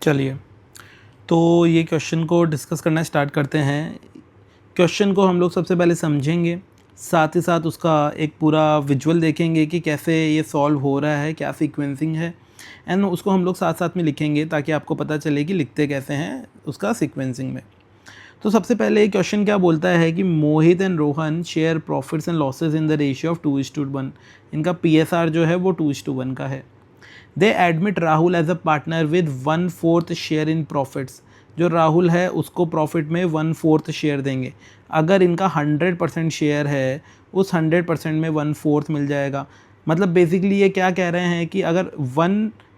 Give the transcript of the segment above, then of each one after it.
चलिए, तो ये क्वेश्चन को डिस्कस करना स्टार्ट करते हैं। क्वेश्चन को हम लोग सबसे पहले समझेंगे, साथ ही साथ उसका एक पूरा विजुअल देखेंगे कि कैसे ये सॉल्व हो रहा है, क्या सीक्वेंसिंग है, एंड उसको हम लोग साथ साथ में लिखेंगे ताकि आपको पता चले कि लिखते कैसे हैं उसका सीक्वेंसिंग में। तो सबसे पहले ये क्वेश्चन क्या बोलता है कि Mohit and Rohan share profits and losses in the ratio of 2:1। इनका PSR जो है वो 2:1 का है। They admit Rahul as a partner with 1/4 share in profits. जो राहुल है उसको प्रॉफिट में 1/4 शेयर देंगे। अगर इनका 100% शेयर है, उस 100% में 1/4 मिल जाएगा। मतलब बेसिकली ये क्या कह रहे हैं कि अगर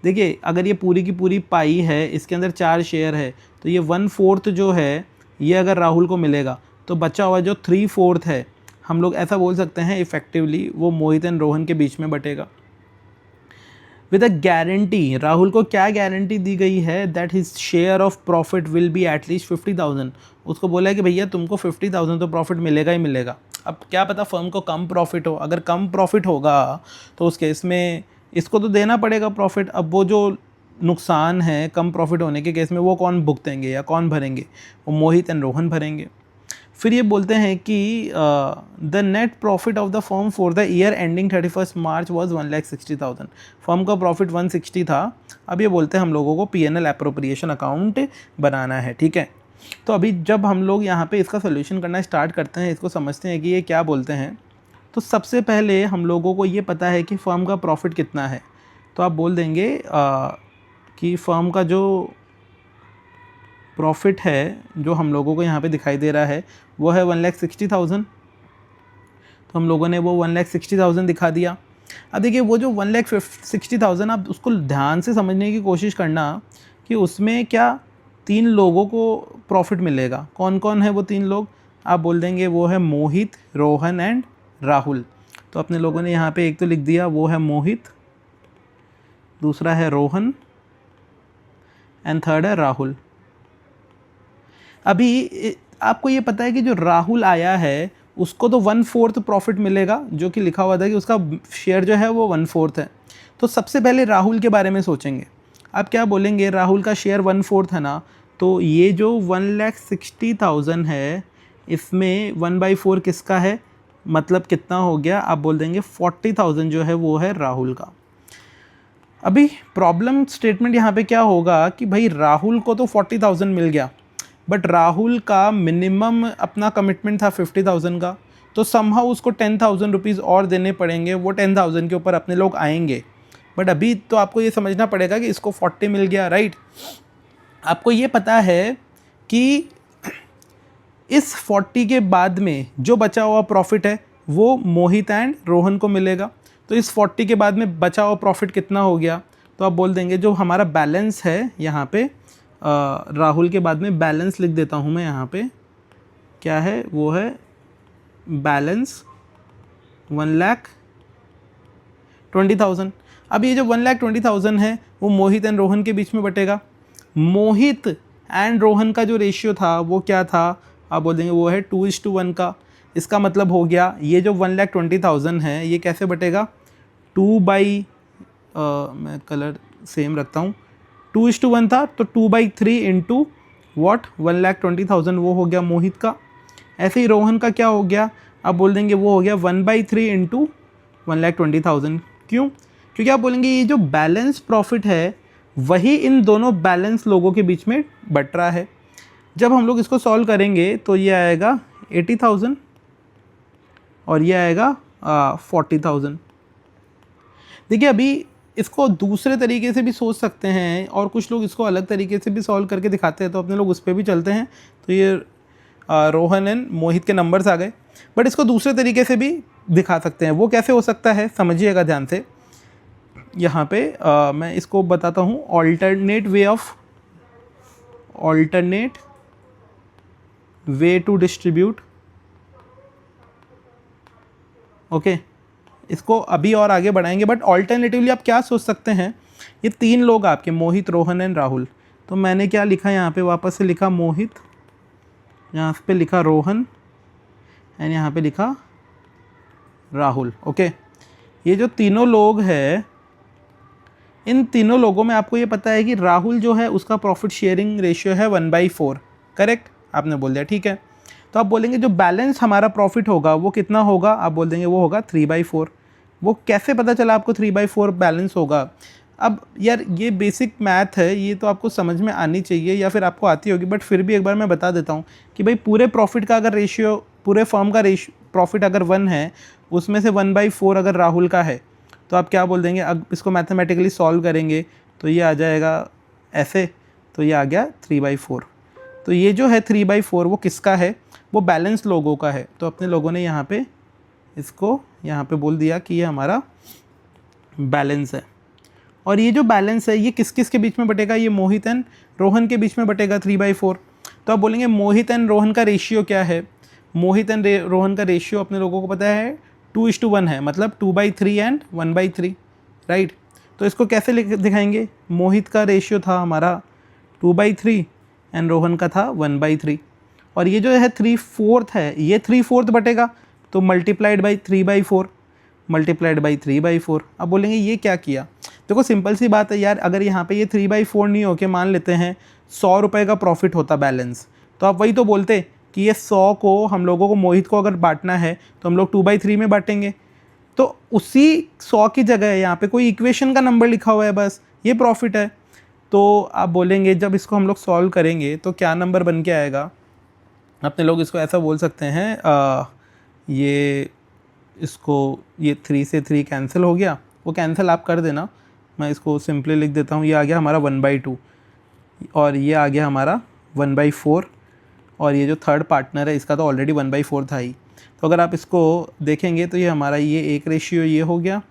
देखिए, अगर ये पूरी की पूरी पाई है, इसके अंदर 4 शेयर है, तो ये 1/4 जो है ये अगर राहुल को मिलेगा तो बचा हुआ जो 3/4 है, हम लोग ऐसा बोल सकते हैं इफेक्टिवली वो मोहित एंड रोहन के बीच में बटेगा। विद अ गारंटी, राहुल को क्या गारंटी दी गई है? That his share of profit will be at least 50,000। उसको बोला है कि भैया तुमको 50,000 तो प्रॉफिट मिलेगा ही मिलेगा। अब क्या पता फर्म को कम प्रॉफिट हो, अगर कम प्रॉफिट होगा तो उस केस में इसको तो देना पड़ेगा प्रॉफिट। अब वो जो नुकसान है कम प्रॉफिट होने के केस में वो कौन भुगतेंगे या कौन भरेंगे? वो मोहित एंड रोहन भरेंगे। फिर ये बोलते हैं कि the net profit of the firm for the year ending 31 March was 1,60,000। Firm का प्रॉफिट 160 था। अब ये बोलते हैं हम लोगों को PNL एप्रोप्रिएशन अकाउंट बनाना है, ठीक है। तो अभी जब हम लोग यहाँ पे इसका सोल्यूशन करना स्टार्ट करते हैं, इसको समझते हैं कि ये क्या बोलते हैं। तो सबसे पहले हम लोगों को ये पता है कि फर्म का प्रॉफिट कितना है। तो आप बोल देंगे कि फर्म का जो प्रॉफिट है जो हम लोगों को यहाँ पे दिखाई दे रहा है वो है 1,60,000। तो हम लोगों ने वो 1,60,000 दिखा दिया। अब देखिए वो जो 1,60,000 आप उसको ध्यान से समझने की कोशिश करना कि उसमें क्या 3 लोगों को प्रॉफिट मिलेगा। कौन कौन है वो 3 लोग? आप बोल देंगे वो है मोहित, रोहन एंड राहुल। तो अपने लोगों ने यहाँ पे एक तो लिख दिया, वो है मोहित, दूसरा है रोहन एंड थर्ड है राहुल। अभी आपको ये पता है कि जो राहुल आया है उसको तो 1/4 प्रॉफिट मिलेगा, जो कि लिखा हुआ था कि उसका शेयर जो है वो 1/4 है। तो सबसे पहले राहुल के बारे में सोचेंगे। आप क्या बोलेंगे? राहुल का शेयर 1/4 है ना, तो ये जो 1,60,000 है इसमें 1/4 किसका है? मतलब कितना हो गया? आप बोल देंगे 40,000 जो है वो है राहुल का। अभी प्रॉब्लम स्टेटमेंट यहाँ पे क्या होगा कि भाई राहुल को तो 40,000 मिल गया, बट राहुल का मिनिमम अपना कमिटमेंट था 50,000 का, तो समहाउ उसको 10,000 रुपीज़ और देने पड़ेंगे। वो 10,000 के ऊपर अपने लोग आएंगे। बट अभी तो आपको ये समझना पड़ेगा कि इसको 40 मिल गया, राइट। आपको ये पता है कि इस 40 के बाद में जो बचा हुआ प्रॉफिट है वो मोहित एंड रोहन को मिलेगा। तो इस 40 के बाद में बचा हुआ प्रॉफिट कितना हो गया? तो आप बोल देंगे जो हमारा बैलेंस है यहाँ पे, राहुल के बाद में बैलेंस लिख देता हूँ मैं यहाँ पे, क्या है वो है बैलेंस 1,20,000। अब ये जो 1,20,000 है वो मोहित एंड रोहन के बीच में बटेगा। मोहित एंड रोहन का जो रेशियो था वो क्या था? आप बोल देंगे वो है 2:1 का। इसका मतलब हो गया ये जो 1,20,000 है ये कैसे बटेगा? मैं कलर सेम रखता हूँ, 2:1 था तो 2/3 इंटू वॉट 1,20,000 वो हो गया मोहित का। ऐसे ही रोहन का क्या हो गया? आप बोल देंगे वो हो गया 1/3 इंटू 1,20,000। क्यों? क्योंकि आप बोलेंगे ये जो बैलेंस प्रॉफिट है वही इन दोनों बैलेंस लोगों के बीच में बट रहा है। जब हम लोग इसको सॉल्व करेंगे तो ये आएगा 80,000 और ये आएगा 40,000। देखिए अभी इसको दूसरे तरीके से भी सोच सकते हैं और कुछ लोग इसको अलग तरीके से भी सॉल्व करके दिखाते हैं, तो अपने लोग उस पर भी चलते हैं। तो ये रोहन एंड मोहित के नंबर्स आ गए, बट इसको दूसरे तरीके से भी दिखा सकते हैं। वो कैसे हो सकता है समझिएगा ध्यान से। यहाँ पे मैं इसको बताता हूँ, alternate way to distribute. Okay, इसको अभी और आगे बढ़ाएंगे, बट ऑल्टरनेटिवली आप क्या सोच सकते हैं? ये 3 लोग आपके मोहित, रोहन एंड राहुल। तो मैंने क्या लिखा यहाँ पे, वापस से लिखा मोहित, यहाँ पे लिखा रोहन एंड यहाँ पे लिखा राहुल। ओके, ये जो तीनों लोग हैं इन तीनों लोगों में आपको ये पता है कि राहुल जो है उसका प्रॉफिट शेयरिंग रेशियो है 1/4, करेक्ट, आपने बोल दिया, ठीक है। तो आप बोलेंगे जो बैलेंस हमारा प्रॉफिट होगा वो कितना होगा, आप बोल देंगे वो होगा 3/4। वो कैसे पता चला आपको 3/4 बैलेंस होगा? अब यार ये बेसिक मैथ है, ये तो आपको समझ में आनी चाहिए या फिर आपको आती होगी, बट फिर भी एक बार मैं बता देता हूँ कि भाई पूरे प्रॉफिट का अगर रेशियो, पूरे फर्म का प्रॉफिट अगर 1 है, उसमें से 1/4 अगर राहुल का है, तो आप क्या बोल देंगे? अब इसको मैथमेटिकली सॉल्व करेंगे तो ये आ जाएगा ऐसे, तो ये आ गया 3/4। तो ये जो है 3/4 वो किसका है? वो बैलेंस लोगों का है। तो अपने लोगों ने यहाँ पे इसको यहाँ पे बोल दिया कि ये हमारा बैलेंस है। और ये जो बैलेंस है ये किस किस के बीच में बटेगा? ये मोहित एंड रोहन के बीच में बटेगा 3/4। तो आप बोलेंगे मोहित एंड रोहन का रेशियो क्या है? मोहित एंड रोहन का रेशियो अपने लोगों को पता है 2:1 है, मतलब 2/3 एंड 1/3, राइट। तो इसको कैसे दिखाएंगे? मोहित का रेशियो था हमारा 2/3 एंड रोहन का था 1/3, और ये जो है 3/4 है, ये 3/4 बटेगा, तो मल्टीप्लाइड बाई 3/4, मल्टीप्लाइड बाई 3/4। अब बोलेंगे ये क्या किया? देखो सिंपल सी बात है यार, अगर यहाँ पे ये 3/4 नहीं होके मान लेते हैं 100 रुपये का प्रॉफिट होता बैलेंस, तो आप वही तो बोलते कि ये 100 को हम लोगों को, मोहित को अगर बांटना है तो हम लोग 2/3 में बांटेंगे। तो उसी 100 की जगह यहाँ पे कोई इक्वेशन का नंबर लिखा हुआ है, बस ये प्रॉफिट है। तो आप बोलेंगे जब इसको हम लोग सॉल्व करेंगे तो क्या नंबर बन के आएगा? अपने लोग इसको ऐसा बोल सकते हैं, ये इसको, ये 3 से 3 कैंसिल हो गया, वो कैंसिल आप कर देना, मैं इसको सिंपली लिख देता हूँ। ये आ गया हमारा 1/2 और ये आ गया हमारा 1/4, और ये जो थर्ड पार्टनर है इसका तो ऑलरेडी 1/4 था ही। तो अगर आप इसको देखेंगे तो ये हमारा ये एक रेशियो ये हो गया,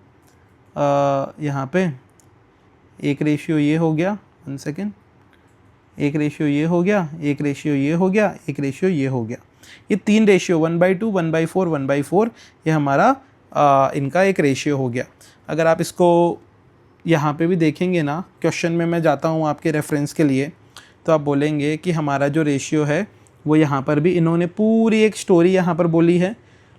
यहाँ पे एक रेशियो ये हो गया, 1 सेकेंड, एक रेशियो ये हो गया, एक रेशियो ये हो गया, एक रेशियो ये हो गया। ये 3 रेशियो 1/2, 1/4, 1/4, ये हमारा इनका एक रेशियो हो गया। अगर आप इसको यहाँ पे भी देखेंगे ना, क्वेश्चन में मैं जाता हूँ आपके रेफरेंस के लिए, तो आप बोलेंगे कि हमारा जो रेशियो है वो यहाँ पर भी इन्होंने पूरी एक स्टोरी यहाँ पर बोली है,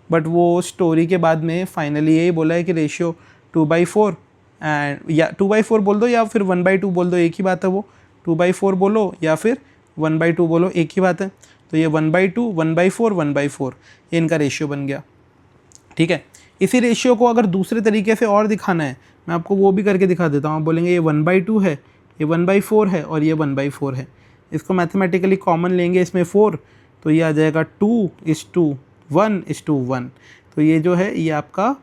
बट वो स्टोरी के बाद में फाइनली यही बोला है कि रेशियो 2/4 एंड, या 2/4 बोल दो या फिर 1/2 बोल दो, एक ही बात है। वो 2/4 बोलो या फिर 1/2 बोलो, एक ही बात है। तो ये 1/2, 1/4, 1/4 ये इनका रेशियो बन गया, ठीक है। इसी रेशियो को अगर दूसरे तरीके से और दिखाना है, मैं आपको वो भी करके दिखा देता हूँ। आप बोलेंगे ये 1/2 है, ये 1/4 है और ये 1/4 है। इसको मैथमेटिकली कॉमन लेंगे इसमें 4, तो ये आ जाएगा 2:1:1। तो ये जो है ये आपका,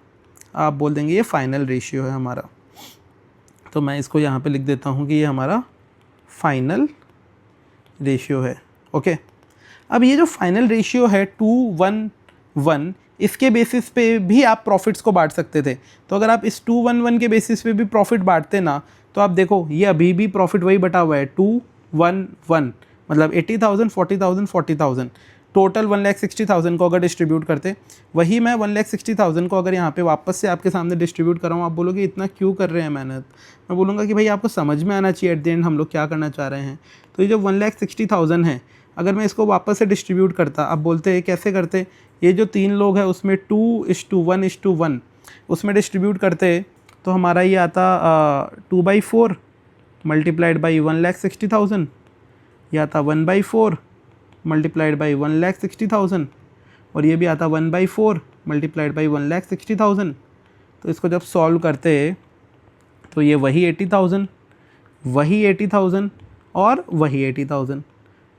आप बोल देंगे ये फाइनल रेशियो है हमारा। तो मैं इसको यहाँ पे लिख देता हूँ कि ये हमारा फाइनल रेशियो है, ओके। अब ये जो फाइनल रेशियो है 2:1:1, इसके बेसिस पे भी आप प्रॉफिट्स को बांट सकते थे। तो अगर आप इस 2:1:1 के बेसिस पे भी प्रॉफिट बांटते ना, तो आप देखो ये अभी भी प्रॉफिट वही बटा हुआ है 2:1:1, मतलब 80,000, 40,000, 40,000, टोटल 1,60,000 को अगर डिस्ट्रीब्यूट करते, वही मैं 1,60,000 को अगर यहाँ पे वापस से आपके सामने डिस्ट्रीब्यूट कर रहा हूँ। आप बोलोगे इतना क्यों कर रहे हैं मेहनत? मैं बोलूँगा कि भाई आपको समझ में आना चाहिए एट द एंड हम लोग क्या करना चाह रहे हैं। तो ये जो 1,60,000 है, अगर मैं इसको वापस से डिस्ट्रीब्यूट करता, अब बोलते हैं कैसे करते, ये जो 3 लोग हैं उसमें 2:1:1 उसमें डिस्ट्रीब्यूट करते, तो हमारा ये आता 2/4 मल्टीप्लाइड बाई 1,60,000, ये आता 1/4 मल्टीप्लाइड बाई 1,60,000, और ये भी आता 1/4 मल्टीप्लाइड बाई 1,60,000। तो इसको जब सॉल्व करते तो ये वही 80,000, वही 80,000 और वही 80,000।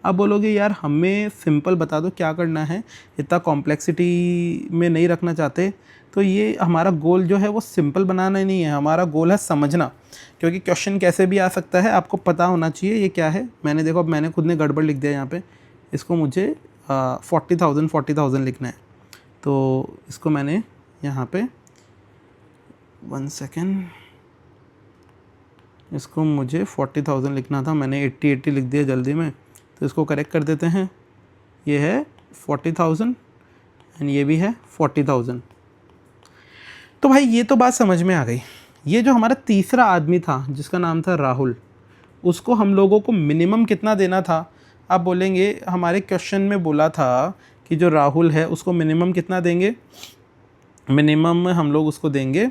अब बोलोगे यार हमें सिंपल बता दो क्या करना है, इतना कॉम्प्लेक्सिटी में नहीं रखना चाहते। तो ये हमारा गोल जो है वो सिंपल बनाना ही नहीं है, हमारा गोल है समझना, क्योंकि क्वेश्चन कैसे भी आ सकता है, आपको पता होना चाहिए ये क्या है। मैंने देखो, अब मैंने खुद ने गड़बड़ लिख दिया यहाँ पे, इसको मुझे 40,000 लिखना है, तो इसको मैंने यहाँ पे 1 सेकेंड, इसको मुझे 40,000 लिखना था, मैंने 80 लिख दिया जल्दी में, तो इसको करेक्ट कर देते हैं। ये है 40,000 एंड ये भी है 40,000। तो भाई ये तो बात समझ में आ गई। ये जो हमारा तीसरा आदमी था जिसका नाम था राहुल, उसको हम लोगों को मिनिमम कितना देना था? आप बोलेंगे हमारे क्वेश्चन में बोला था कि जो राहुल है उसको मिनिमम कितना देंगे? मिनिमम हम लोग उसको देंगे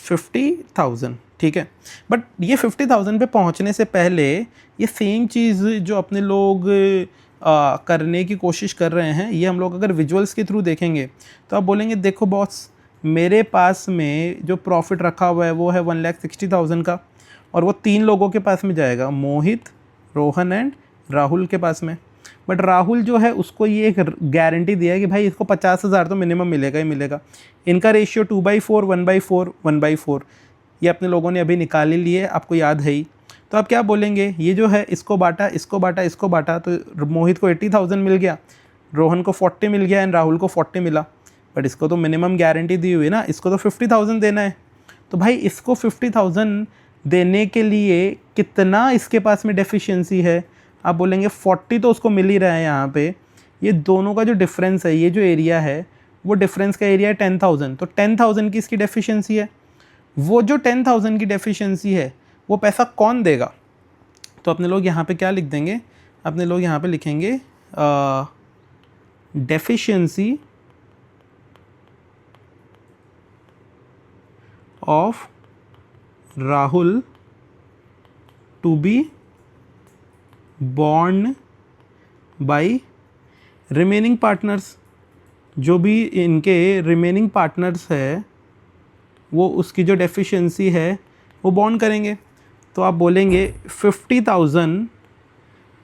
50,000, ठीक है। बट ये 50,000 पे पहुंचने से पहले ये सेम चीज़ जो अपने लोग करने की कोशिश कर रहे हैं, ये हम लोग अगर विजुअल्स के थ्रू देखेंगे तो आप बोलेंगे देखो बॉस, मेरे पास में जो प्रॉफिट रखा हुआ है वो है 1,60,000 का, और वो 3 लोगों के पास में जाएगा, मोहित, रोहन एंड राहुल के पास में। बट राहुल जो है उसको ये एक गारंटी दिया है कि भाई इसको 50,000 तो मिनिमम मिलेगा ही मिलेगा। इनका रेशियो 2/4, 1/4, 1/4 ये अपने लोगों ने अभी निकाल ही लिए, आपको याद है ही। तो आप क्या बोलेंगे, ये जो है इसको बांटा, इसको बांटा, इसको बांटा, तो मोहित को 80,000 मिल गया, रोहन को 40 मिल गया एंड राहुल को 40 मिला। बट इसको तो मिनिमम गारंटी दी हुई ना, इसको तो 50,000 देना है। तो भाई इसको 50,000 देने के लिए कितना इसके पास में डेफिशिएंसी है, आप बोलेंगे 40 तो उसको मिल ही रहा है यहाँ पे। ये दोनों का जो डिफरेंस है, ये जो एरिया है वो डिफरेंस का एरिया है 10,000, तो 10,000 की इसकी डेफिशिएंसी है। वो जो 10,000 की डेफिशिएंसी है वो पैसा कौन देगा, तो अपने लोग यहाँ पे क्या लिख देंगे, अपने लोग यहाँ पे लिखेंगे deficiency of Rahul to be borne by remaining partners. जो भी इनके रिमेनिंग पार्टनर्स है वो उसकी जो डेफिशिएंसी है वो बॉन्ड करेंगे। तो आप बोलेंगे 50,000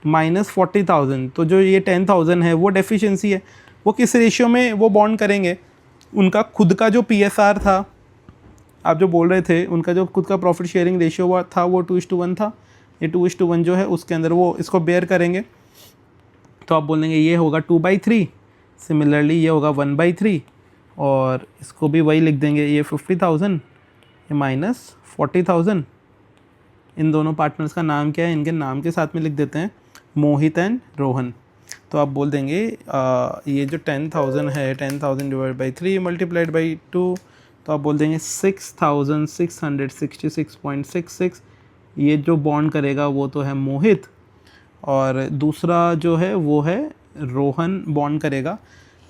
माइनस 40,000, तो जो ये 10,000 है वो डेफिशिएंसी है, वो किस रेशियो में वो बॉन्ड करेंगे, उनका खुद का जो PSR था, आप जो बोल रहे थे, उनका जो खुद का प्रॉफिट शेयरिंग रेशियो था वो 2:1 था, ये 2:1 जो है उसके अंदर वो इसको बेयर करेंगे। तो आप बोलेंगे ये होगा 2/3, सिमिलरली ये होगा 1/3, और इसको भी वही लिख देंगे, ये 50,000 ये माइनस 40,000। इन दोनों पार्टनर्स का नाम क्या है, इनके नाम के साथ में लिख देते हैं, मोहित एंड रोहन। तो आप बोल देंगे ये जो 10,000 है, 10,000 डिवाइड बाई 3 मल्टीप्लाइड बाई 2, तो आप बोल देंगे 6,666.66। ये जो बॉन्ड करेगा वो तो है मोहित, और दूसरा जो है वो है रोहन बॉन्ड करेगा,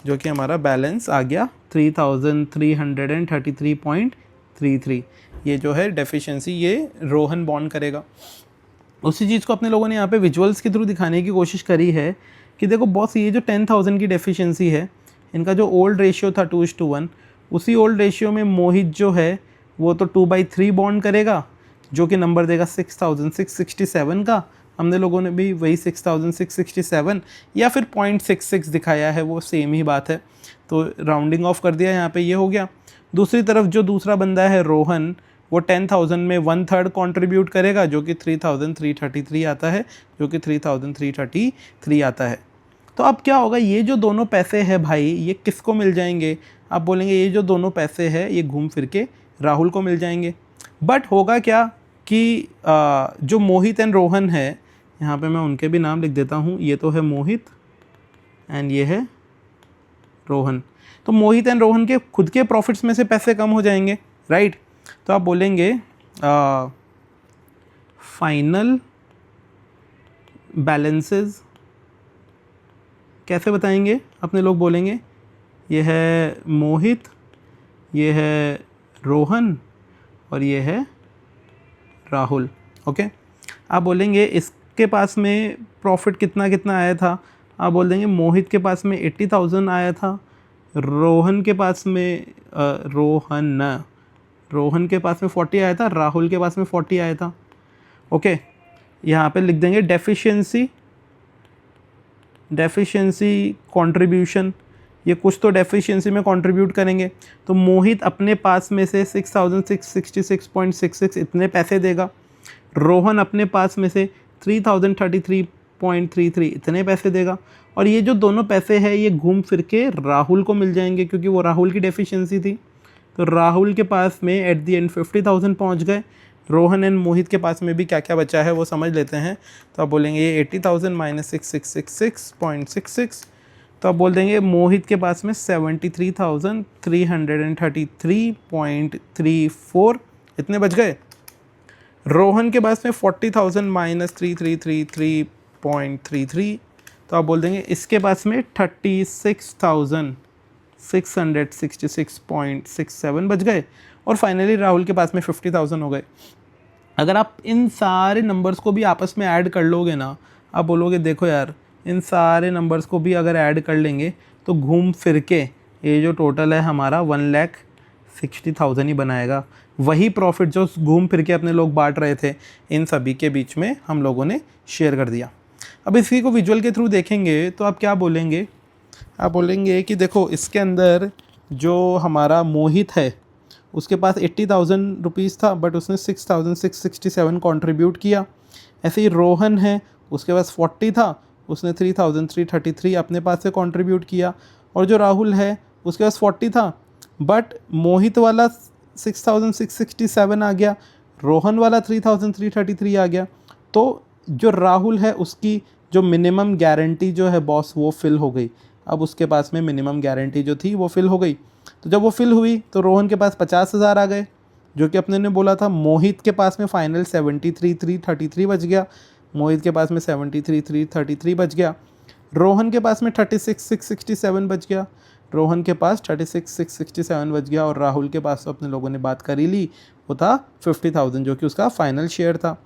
जो कि हमारा बैलेंस आ गया 3,333.33। ये जो है डेफिशिएंसी ये रोहन बॉन्ड करेगा। उसी चीज़ को अपने लोगों ने यहाँ पे विजुअल्स के थ्रू दिखाने की कोशिश करी है कि देखो बॉस, ये जो 10,000 की डेफिशिएंसी है, इनका जो ओल्ड रेशियो था 2:1, उसी ओल्ड रेशियो में मोहित जो है वो तो 2/3 बॉन्ड करेगा, जो कि नंबर देगा 6,667 का। हमने लोगों ने भी वही 6,667 या फिर 0.66 दिखाया है, वो सेम ही बात है, तो राउंडिंग ऑफ कर दिया यहाँ पे, ये हो गया। दूसरी तरफ जो दूसरा बंदा है रोहन, वो 10,000 में 1/3 कंट्रीब्यूट करेगा, जो कि 3,333 आता है, जो कि 3,333 आता है। तो अब क्या होगा, ये जो दोनों पैसे हैं भाई, ये किसको मिल जाएंगे, आप बोलेंगे ये जो दोनों पैसे हैं ये घूम फिर के राहुल को मिल जाएंगे। बट होगा क्या कि जो मोहित एंड रोहन है, यहाँ पे मैं उनके भी नाम लिख देता हूँ, ये तो है मोहित एंड ये है रोहन। तो मोहित एंड रोहन के खुद के प्रॉफिट्स में से पैसे कम हो जाएंगे, राइट। तो आप बोलेंगे फाइनल बैलेंसेस कैसे बताएंगे, अपने लोग बोलेंगे ये है मोहित, ये है रोहन और ये है राहुल, ओके। आप बोलेंगे इसके पास में प्रॉफिट कितना कितना आया था, आप बोल देंगे मोहित के पास में 80,000 आया था, रोहन के पास में रोहन के पास में 40 आया था, राहुल के पास में 40 आया था, ओके। यहाँ पे लिख देंगे डेफिशिएंसी कंट्रीब्यूशन, ये कुछ तो डेफिशिएंसी में कंट्रीब्यूट करेंगे। तो मोहित अपने पास में से 6,666.66 इतने पैसे देगा, रोहन अपने पास में से 3,033.33 इतने पैसे देगा, और ये जो दोनों पैसे हैं ये घूम फिर के राहुल को मिल जाएंगे, क्योंकि वो राहुल की डेफिशिएंसी थी। तो राहुल के पास में एट द एंड 50,000 पहुँच गए। रोहन एंड मोहित के पास में भी क्या क्या बचा है वो समझ लेते हैं। तो आप बोलेंगे ये 80,000 माइनस 6,666.66, तो आप बोल देंगे मोहित के पास में 73,333.34 इतने बच गए। रोहन के पास में 40,000 माइनस 3,333.33, तो आप बोल देंगे इसके पास में 36,666.67 बच गए। और फाइनली राहुल के पास में 50,000 हो गए। अगर आप इन सारे नंबर्स को भी आपस में ऐड कर लोगे ना, आप बोलोगे देखो यार इन सारे नंबर्स को भी अगर ऐड कर लेंगे तो घूम फिर के ये जो टोटल है हमारा 1,60,000 ही बनाएगा। वही प्रॉफिट जो घूम फिर के अपने लोग बांट रहे थे इन सभी के बीच में हम लोगों ने शेयर कर दिया। अब इसी को विजुअल के थ्रू देखेंगे तो आप क्या बोलेंगे, आप बोलेंगे कि देखो इसके अंदर जो हमारा मोहित है उसके पास 80,000 रुपीज़ था बट उसने 6,667 कंट्रीब्यूट किया। ऐसे ही रोहन है उसके पास 40 था, उसने 3,333 अपने पास से कंट्रीब्यूट किया। और जो राहुल है उसके पास 40 था बट मोहित वाला 6,667 आ गया, रोहन वाला 3,333 आ गया। तो जो राहुल है उसकी जो मिनिमम गारंटी जो है बॉस वो फिल हो गई। अब उसके पास में मिनिमम गारंटी जो थी वो फिल हो गई। तो जब वो फिल हुई तो रोहन के पास 50,000 आ गए जो कि अपने ने बोला था। मोहित के पास में फाइनल 73,333 बच गया, मोहित के पास में 73,333 बच गया। रोहन के पास में 36,667 बच गया, रोहन के पास 36,667 बच गया। और राहुल के पास तो अपने लोगों ने बात कर ही ली, वो था 50,000 जो कि उसका फाइनल शेयर था।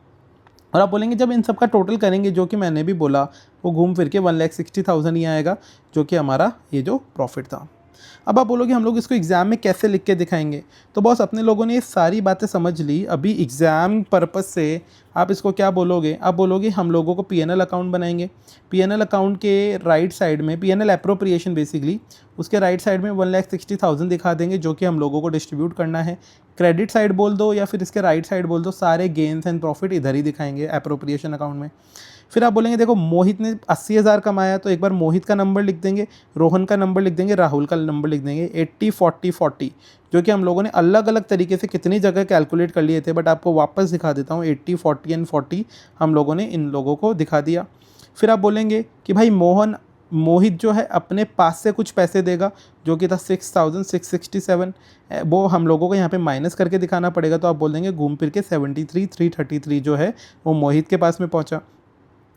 और आप बोलेंगे जब इन सब का टोटल करेंगे जो कि मैंने भी बोला वो घूम फिर के 1,60,000 ही आएगा जो कि हमारा ये जो प्रॉफिट था। अब आप बोलोगे हम लोग इसको एग्ज़ाम में कैसे लिख के दिखाएंगे, तो बॉस अपने लोगों ने ये सारी बातें समझ ली। अभी एग्ज़ाम पर्पस से आप इसको क्या बोलोगे, आप बोलोगे हम लोगों को पीएनएल अकाउंट बनाएंगे। पीएनएल अकाउंट के राइट साइड में पीएनएल एप्रोप्रिएशन बेसिकली उसके राइट साइड में 1,60,000 दिखा देंगे जो कि हम लोगों को डिस्ट्रीब्यूट करना है। क्रेडिट साइड बोल दो या फिर इसके राइट साइड बोल दो, सारे गेन्स एंड प्रॉफिट इधर ही दिखाएंगे एप्रोप्रिएशन अकाउंट में। फिर आप बोलेंगे देखो मोहित ने 80,000 कमाया तो एक बार मोहित का नंबर लिख देंगे, रोहन का नंबर लिख देंगे, राहुल का नंबर लिख देंगे। 80 40 40 जो कि हम लोगों ने अलग अलग तरीके से कितनी जगह कैलकुलेट कर लिए थे बट आपको वापस दिखा देता हूँ। 80 40 एंड 40 हम लोगों ने इन लोगों को दिखा दिया। फिर आप बोलेंगे कि भाई मोहित जो है अपने पास से कुछ पैसे देगा जो कि था 6,667, वो हम लोगों को यहाँ पे माइनस करके दिखाना पड़ेगा। तो आप बोल देंगे घूम फिर के 73,333 जो है वो मोहित के पास में पहुँचा।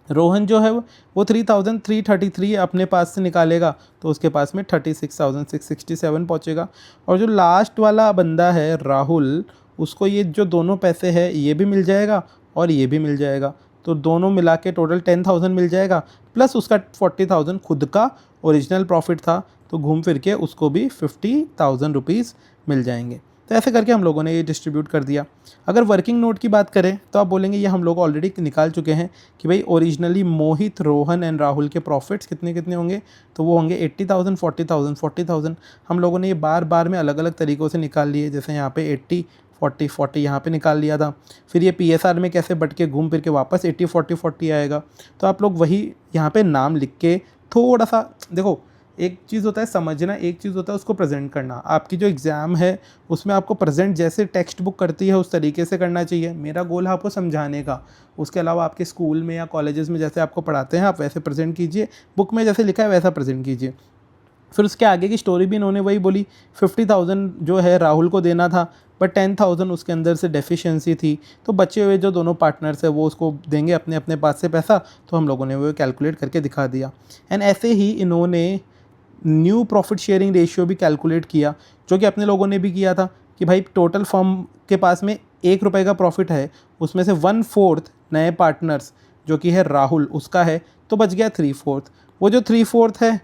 रोहन जो है वो 3,333 अपने पास से निकालेगा तो उसके पास में 36,667 पहुँचेगा। और जो लास्ट वाला बंदा है राहुल, उसको ये जो दोनों पैसे हैं ये भी मिल जाएगा और ये भी मिल जाएगा। तो दोनों मिला के टोटल 10,000 मिल जाएगा प्लस उसका 40,000 खुद का ओरिजिनल प्रॉफिट था। तो घूम फिर के उसको भी 50,000 रुपीज़ मिल जाएंगे। तो ऐसे करके हम लोगों ने ये डिस्ट्रीब्यूट कर दिया। अगर वर्किंग नोट की बात करें तो आप बोलेंगे ये हम लोग ऑलरेडी निकाल चुके हैं कि भाई originally Mohit, Rohan and Rahul के प्रॉफिट्स कितने कितने होंगे, तो वो होंगे 80,000 40,000 40,000। हम लोगों ने ये बार बार में अलग अलग तरीक़ों से निकाल लिए, जैसे यहाँ पे 80 40 40 यहाँ पे निकाल लिया था। फिर ये PSR में कैसे बट के घूम फिर के वापस 80 40 40 आएगा। तो आप लोग वही यहाँ पे नाम लिख के थोड़ा सा देखो, एक चीज़ होता है समझना, एक चीज़ होता है उसको प्रेजेंट करना। आपकी जो एग्ज़ाम है उसमें आपको प्रेजेंट जैसे टेक्स्ट बुक करती है उस तरीके से करना चाहिए। मेरा गोल है आपको समझाने का, उसके अलावा आपके स्कूल में या कॉलेजेस में जैसे आपको पढ़ाते हैं आप वैसे प्रेजेंट कीजिए, बुक में जैसे लिखा है वैसा प्रेजेंट कीजिए। फिर उसके आगे की स्टोरी भी इन्होंने वही बोली, 50,000 जो है राहुल को देना था बट 10,000 उसके अंदर से डेफिशिएंसी थी, तो बचे हुए जो दोनों पार्टनर्स है वो उसको देंगे अपने अपने पास से पैसा। तो हम लोगों ने वो कैलकुलेट करके दिखा दिया। एंड ऐसे ही इन्होंने न्यू प्रॉफिट शेयरिंग रेशियो भी कैलकुलेट किया जो कि अपने लोगों ने भी किया था कि भाई टोटल फर्म के पास में ₹1 का प्रॉफिट है, उसमें से 1/4 नए पार्टनर्स जो कि है राहुल उसका है, तो बच गया 3/4। वो जो 3/4 है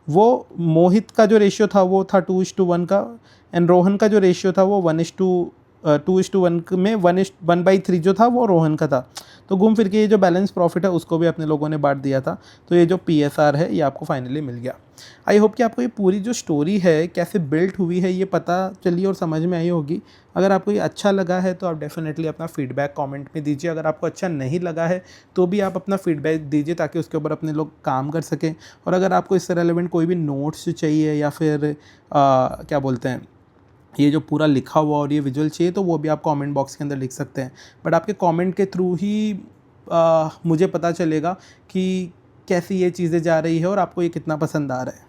वो मोहित का जो रेशियो था वो था 2:1 का, एंड रोहन का जो रेशियो था वो 2:1 में 1/3 जो था वो रोहन का था। तो घूम फिर के ये जो बैलेंस प्रॉफिट है उसको भी अपने लोगों ने बांट दिया था। तो ये जो PSR है ये आपको फाइनली मिल गया। आई होप कि आपको ये पूरी जो स्टोरी है कैसे बिल्ट हुई है ये पता चली और समझ में आई होगी। अगर आपको ये अच्छा लगा है तो आप डेफिनेटली अपना फीडबैक कमेंट में दीजिए। अगर आपको अच्छा नहीं लगा है तो भी आप अपना फीडबैक दीजिए ताकि उसके ऊपर अपने लोग काम कर सकें। और अगर आपको इससे रेलेवेंट कोई भी नोट्स चाहिए या फिर क्या बोलते हैं ये जो पूरा लिखा हुआ और ये विजुअल चाहिए तो वो भी आप कमेंट बॉक्स के अंदर लिख सकते हैं। बट आपके कमेंट के थ्रू ही मुझे पता चलेगा कि कैसी ये चीज़ें जा रही है और आपको ये कितना पसंद आ रहा है।